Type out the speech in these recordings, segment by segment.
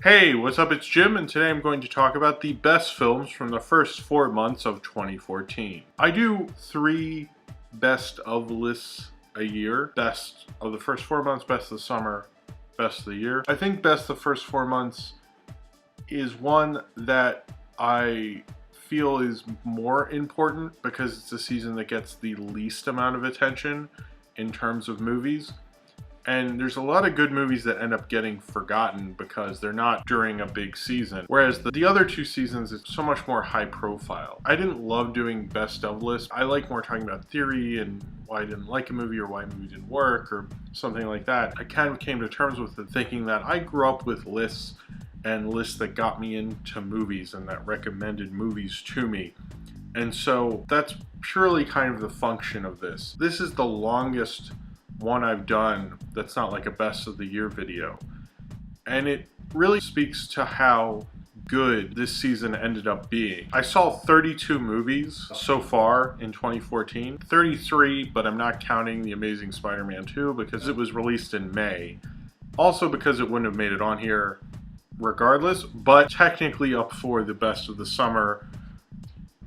Hey, what's up? It's Jim, and today I'm going to talk about the best films from the first 4 months of 2014. I do 3 best of lists a year. Best of the first 4 months, best of the summer, best of the year. I think best of the first 4 months is one that I feel is more important because it's a season that gets the least amount of attention in terms of movies. And there's a lot of good movies that end up getting forgotten because they're not during a big season. Whereas the other 2 seasons, it's so much more high profile. I didn't love doing best of lists. I like more talking about theory and why I didn't like a movie or why a movie didn't work or something like that. I kind of came to terms with it thinking that I grew up with lists and lists that got me into movies and that recommended movies to me. And so that's purely kind of the function of this. This is the longest one I've done that's not like a best of the year video, and it really speaks to how good this season ended up being. I saw 32 movies so far in 2014, 33, but I'm not counting The Amazing Spider-Man 2 because it was released in May, also because it wouldn't have made it on here regardless, but technically up for the best of the summer.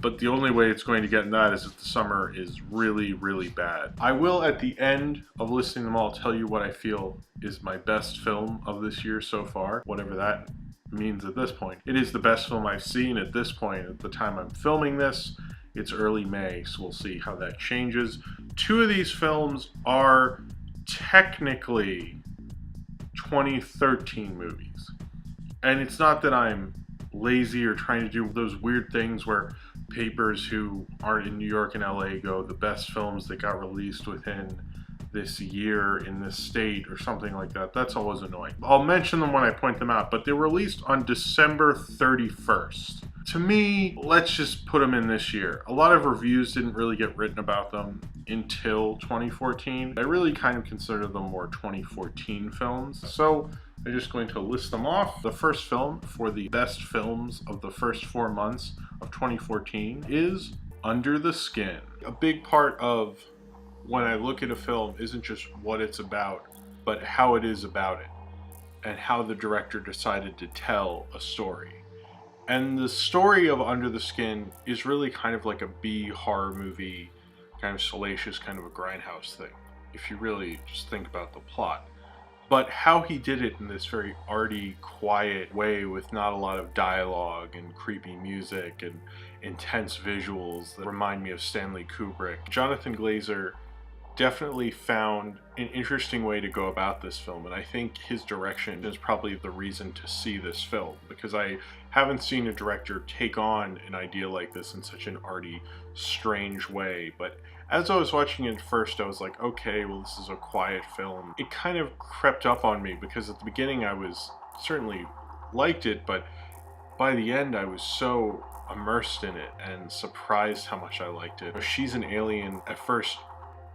But the only way it's going to get in that is if the summer is really, really bad. I will, at the end of listing them all, tell you what I feel is my best film of this year so far, whatever that means at this point. It is the best film I've seen at this point. At the time I'm filming this, it's early May, so we'll see how that changes. 2 of these films are technically 2013 movies. And it's not that I'm lazy or trying to do those weird things where papers who aren't in New York and LA go the best films that got released within this year in this state or something like that. That's always annoying. I'll mention them when I point them out, but they were released on December 31st. To me, let's just put them in this year. A lot of reviews didn't really get written about them until 2014. I really kind of consider them more 2014 films. So I'm just going to list them off. The first film for the best films of the first 4 months of 2014 is Under the Skin. A big part of when I look at a film isn't just what it's about, but how it is about it and how the director decided to tell a story. And the story of Under the Skin is really kind of like a B horror movie, kind of salacious, kind of a grindhouse thing, if you really just think about the plot. But how he did it in this very arty, quiet way with not a lot of dialogue and creepy music and intense visuals that remind me of Stanley Kubrick. Jonathan Glazer definitely found an interesting way to go about this film, and I think his direction is probably the reason to see this film, because I haven't seen a director take on an idea like this in such an arty, strange way. But as I was watching it first, I was like, okay, well, this is a quiet film. It kind of crept up on me because at the beginning I was certainly liked it, but by the end I was so immersed in it and surprised how much I liked it. She's an alien at first,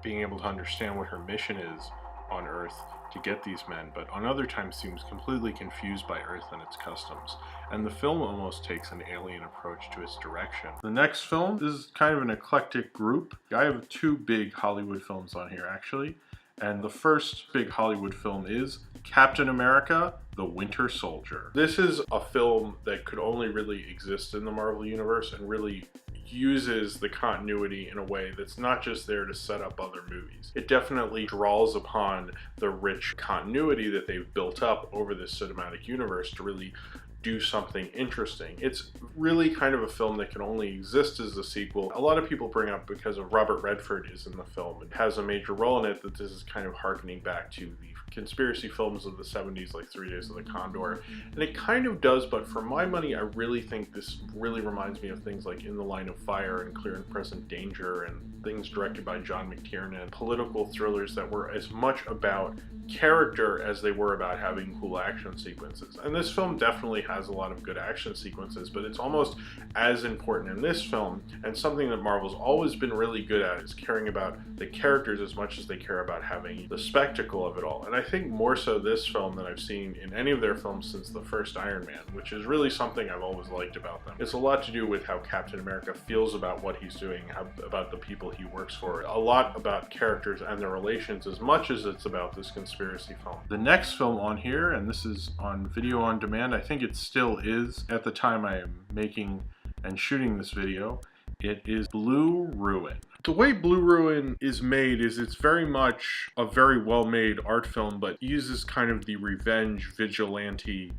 being able to understand what her mission is on Earth to get these men, but on other times seems completely confused by Earth and its customs. And the film almost takes an alien approach to its direction. The next film is kind of an eclectic group. I have 2 big Hollywood films on here, actually. And the first big Hollywood film is Captain America: The Winter Soldier. This is a film that could only really exist in the Marvel Universe and really uses the continuity in a way that's not just there to set up other movies. It definitely draws upon the rich continuity that they've built up over this cinematic universe to really do something interesting. It's really kind of a film that can only exist as a sequel. A lot of people bring up because of Robert Redford is in the film and has a major role in it, that this is kind of harkening back to the conspiracy films of the 70s, like 3 Days of the Condor. And it kind of does, but for my money, I really think this really reminds me of things like In the Line of Fire and Clear and Present Danger and things directed by John McTiernan, political thrillers that were as much about character as they were about having cool action sequences. And this film definitely has a lot of good action sequences, but it's almost as important in this film, and something that Marvel's always been really good at is caring about the characters as much as they care about having the spectacle of it all. And I think more so this film than I've seen in any of their films since the first Iron Man, which is really something I've always liked about them. It's a lot to do with how Captain America feels about what he's doing, about the people he works for, a lot about characters and their relations as much as it's about this conspiracy film. The next film on here, and this is on video on demand, I think it still is at the time I am making and shooting this video, it is Blue Ruin. The way Blue Ruin is made is it's very much a very well-made art film, but uses kind of the revenge vigilante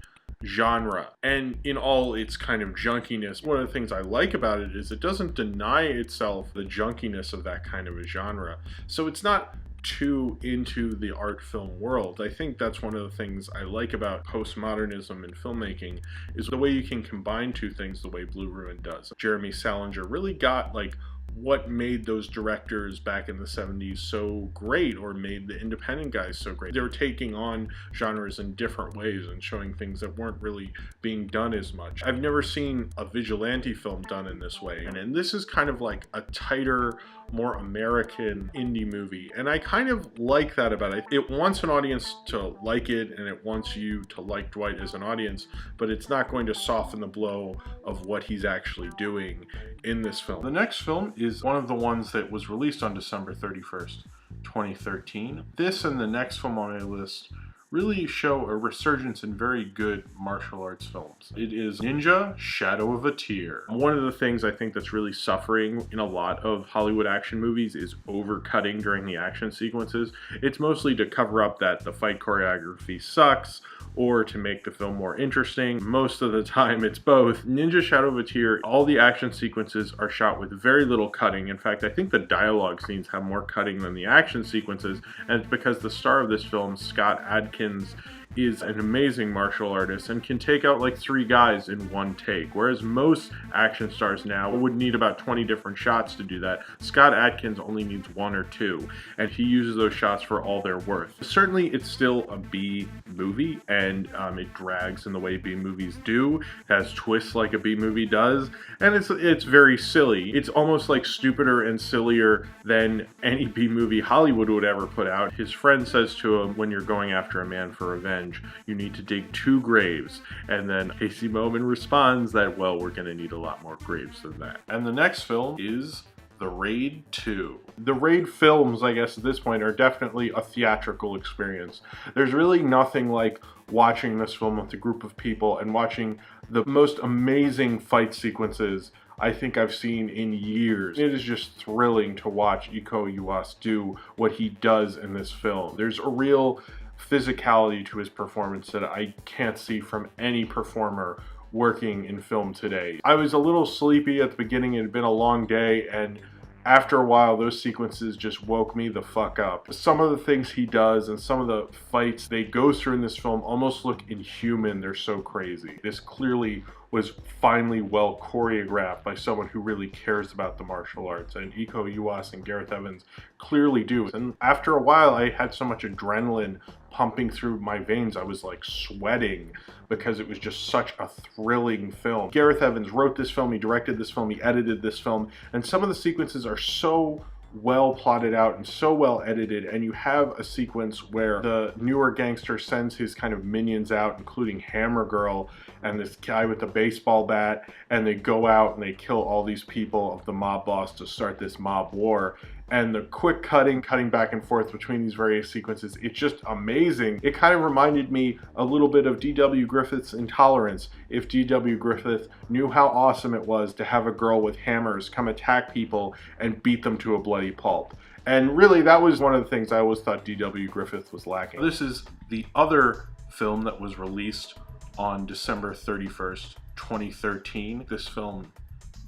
genre, and in all its kind of junkiness. One of the things I like about it is it doesn't deny itself the junkiness of that kind of a genre, so it's not too into the art film world. I think that's one of the things I like about postmodernism in filmmaking, is the way you can combine two things the way Blue Ruin does. Jeremy Salinger really got like what made those directors back in the 70s so great, or made the independent guys so great. They were taking on genres in different ways and showing things that weren't really being done as much. I've never seen a vigilante film done in this way, and this is kind of like a tighter, more American indie movie, and I kind of like that about it. It wants an audience to like it, and it wants you to like Dwight as an audience, but it's not going to soften the blow of what he's actually doing in this film. The next film is one of the ones that was released on December 31st, 2013. This and the next film on my list really show a resurgence in very good martial arts films. It is Ninja Shadow of a Tear. One of the things I think that's really suffering in a lot of Hollywood action movies is overcutting during the action sequences. It's mostly to cover up that the fight choreography sucks, or to make the film more interesting. Most of the time it's both. Ninja Shadow of a Tear, all the action sequences are shot with very little cutting. In fact, I think the dialogue scenes have more cutting than the action sequences, and it's because the star of this film, Scott Adkins, is an amazing martial artist and can take out like 3 guys in one take, whereas most action stars now would need about 20 different shots to do that. Scott Adkins only needs 1 or 2, and he uses those shots for all they're worth. Certainly it's still a B movie, and it drags in the way B movies do, it has twists like a B movie does, and it's very silly. It's almost like stupider and sillier than any B movie Hollywood would ever put out. His friend says to him, when you're going after a man for revenge, you need to dig 2 graves. And then Casey Bowman responds that, well, we're going to need a lot more graves than that. And the next film is The Raid 2. The Raid films, I guess at this point, are definitely a theatrical experience. There's really nothing like watching this film with a group of people and watching the most amazing fight sequences I think I've seen in years. It is just thrilling to watch Iko Uwais do what he does in this film. There's a real physicality to his performance that I can't see from any performer working in film today. I was a little sleepy at the beginning. It had been a long day, and after a while those sequences just woke me the fuck up. Some of the things he does and some of the fights they go through in this film almost look inhuman. They're so crazy. This clearly was finally well choreographed by someone who really cares about the martial arts, and Iko Uwais and Gareth Evans clearly do. And after a while I had so much adrenaline pumping through my veins, I was like sweating because it was just such a thrilling film. Gareth Evans wrote this film, he directed this film, he edited this film, and some of the sequences are so well plotted out and so well edited. And you have a sequence where the newer gangster sends his kind of minions out, including Hammer Girl and this guy with the baseball bat, and they go out and they kill all these people of the mob boss to start this mob war. And the quick cutting back and forth between these various sequences, it's just amazing. It kind of reminded me a little bit of D.W. Griffith's Intolerance, if D.W. Griffith knew how awesome it was to have a girl with hammers come attack people and beat them to a bloody pulp. And really, that was one of the things I always thought D.W. Griffith was lacking. This is the other film that was released on December 31st, 2013. This film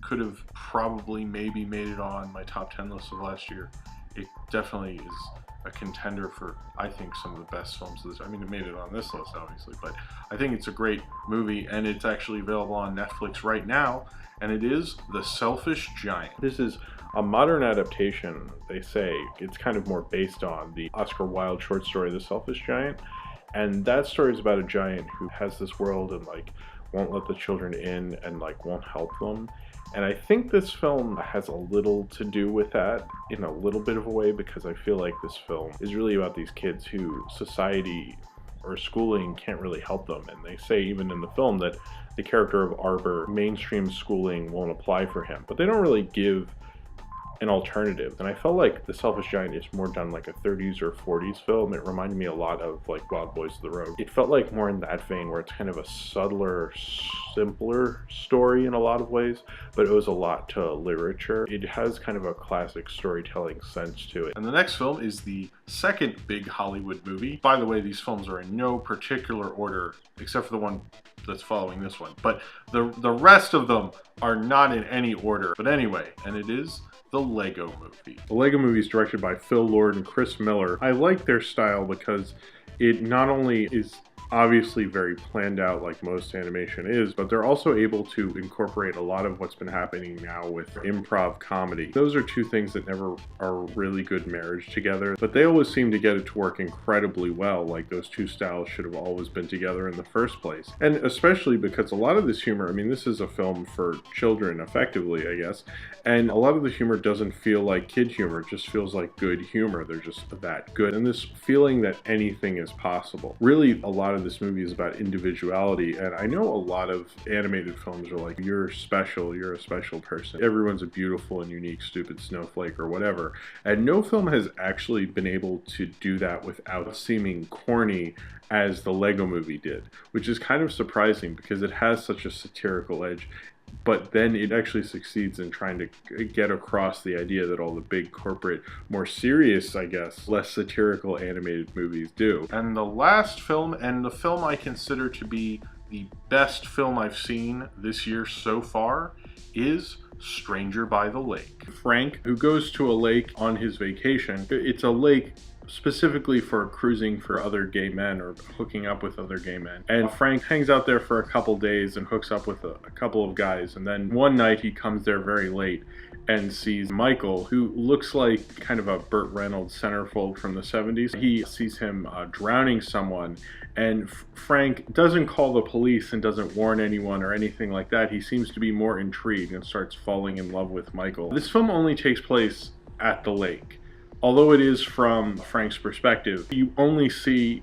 could have probably maybe made it on my top 10 list of last year. It definitely is a contender for, I think, some of the best films of this. I mean, it made it on this list, obviously, but I think it's a great movie, and it's actually available on Netflix right now, and it is The Selfish Giant. This is a modern adaptation, they say. It's kind of more based on the Oscar Wilde short story, The Selfish Giant, And that story is about a giant who has this world and like won't let the children in and like won't help them. And I think this film has a little to do with that in a little bit of a way, because I feel like this film is really about these kids who society or schooling can't really help them. And they say even in the film that the character of Arbor, mainstream schooling won't apply for him, but they don't really give an alternative. And I felt like The Selfish Giant is more done like a 30s or 40s film. It reminded me a lot of like Wild Boys of the Road. It felt like more in that vein, where it's kind of a subtler, simpler story in a lot of ways, but it owes a lot to literature. It has kind of a classic storytelling sense to it. And the next film is the second big Hollywood movie. By the way, these films are in no particular order, except for the one that's following this one. But the rest of them are not in any order. But anyway, and it is the Lego Movie. The Lego Movie is directed by Phil Lord and Chris Miller. I like their style because it not only is obviously very planned out like most animation is, but they're also able to incorporate a lot of what's been happening now with improv comedy. Those are two things that never are really good marriage together, but they always seem to get it to work incredibly well, like those two styles should have always been together in the first place. And especially because a lot of this humor, I mean, this is a film for children effectively, I guess, and a lot of the humor doesn't feel like kid humor, it just feels like good humor. They're just that good. And this feeling that anything is possible. Really, a lot of this movie is about individuality, and I know a lot of animated films are like, you're special, you're a special person, everyone's a beautiful and unique stupid snowflake or whatever, and no film has actually been able to do that without seeming corny as the Lego Movie did, which is kind of surprising because it has such a satirical edge. But then it actually succeeds in trying to get across the idea that all the big corporate, more serious, I guess, less satirical animated movies do. And the last film, and the film I consider to be the best film I've seen this year so far, is Stranger by the Lake. Frank, who goes to a lake on his vacation, it's a lake specifically for cruising for other gay men or hooking up with other gay men. And Frank hangs out there for a couple days and hooks up with a couple of guys. And then one night he comes there very late and sees Michael, who looks like kind of a Burt Reynolds centerfold from the 70s. He sees him drowning someone, and Frank doesn't call the police and doesn't warn anyone or anything like that. He seems to be more intrigued and starts falling in love with Michael. This film only takes place at the lake. Although it is from Frank's perspective, you only see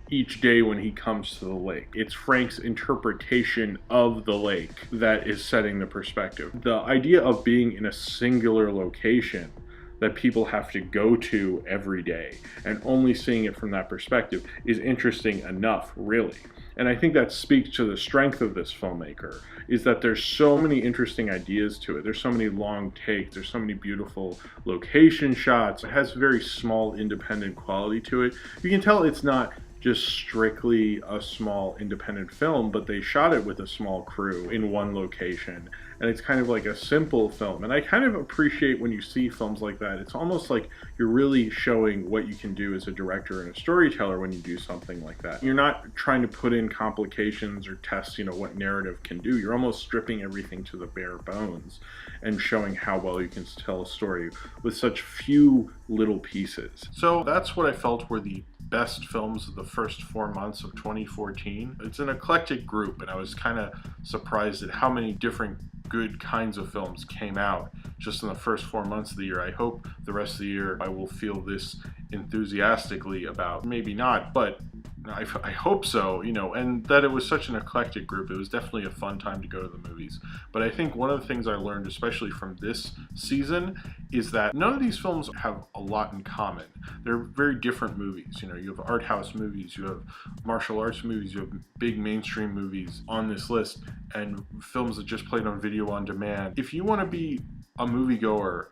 each day when he comes to the lake. It's Frank's interpretation of the lake that is setting the perspective. The idea of being in a singular location that people have to go to every day and only seeing it from that perspective is interesting enough, really. And I think that speaks to the strength of this filmmaker, is that there's so many interesting ideas to it. There's so many long takes, there's so many beautiful location shots. It has very small independent quality to it. You can tell it's not just strictly a small independent film, but they shot it with a small crew in one location, and it's kind of like a simple film. And I kind of appreciate when you see films like that. It's almost like you're really showing what you can do as a director and a storyteller when you do something like that. You're not trying to put in complications or test, what narrative can do. You're almost stripping everything to the bare bones and showing how well you can tell a story with such few little pieces. So that's what I felt were the best films of the first 4 months of 2014. It's an eclectic group, and I was kind of surprised at how many different good kinds of films came out just in the first 4 months of the year. I hope the rest of the year I will feel this enthusiastically about. Maybe not, but I hope so, and that it was such an eclectic group. It was definitely a fun time to go to the movies. But I think one of the things I learned, especially from this season, is that none of these films have a lot in common. They're very different movies. You have art house movies, you have martial arts movies, you have big mainstream movies on this list, and films that just played on video on demand. If you want to be a moviegoer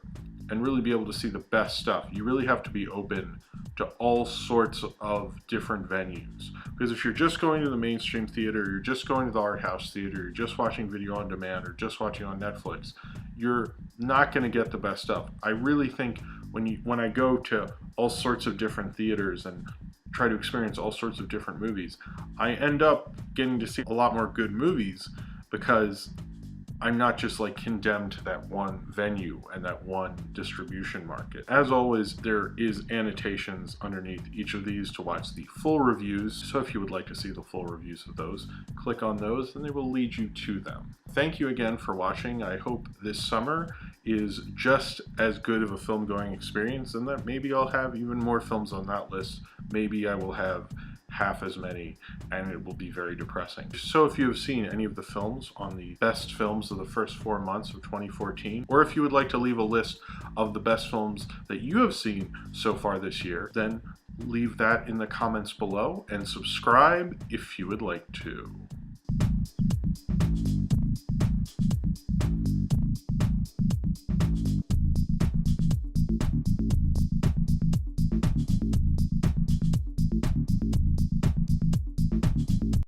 and really be able to see the best stuff, you really have to be open to all sorts of different venues. Because if you're just going to the mainstream theater, you're just going to the art house theater, you're just watching video on demand or just watching on Netflix, you're not going to get the best stuff. I really think when I go to all sorts of different theaters and try to experience all sorts of different movies, I end up getting to see a lot more good movies because I'm not just like condemned to that one venue and that one distribution market. As always, there is annotations underneath each of these to watch the full reviews. So if you would like to see the full reviews of those, click on those and they will lead you to them. Thank you again for watching. I hope this summer is just as good of a film going experience, and that maybe I'll have even more films on that list. Maybe I will have half as many, and it will be very depressing. So if you have seen any of the films on the best films of the first 4 months of 2014, or if you would like to leave a list of the best films that you have seen so far this year, then leave that in the comments below and subscribe if you would like to.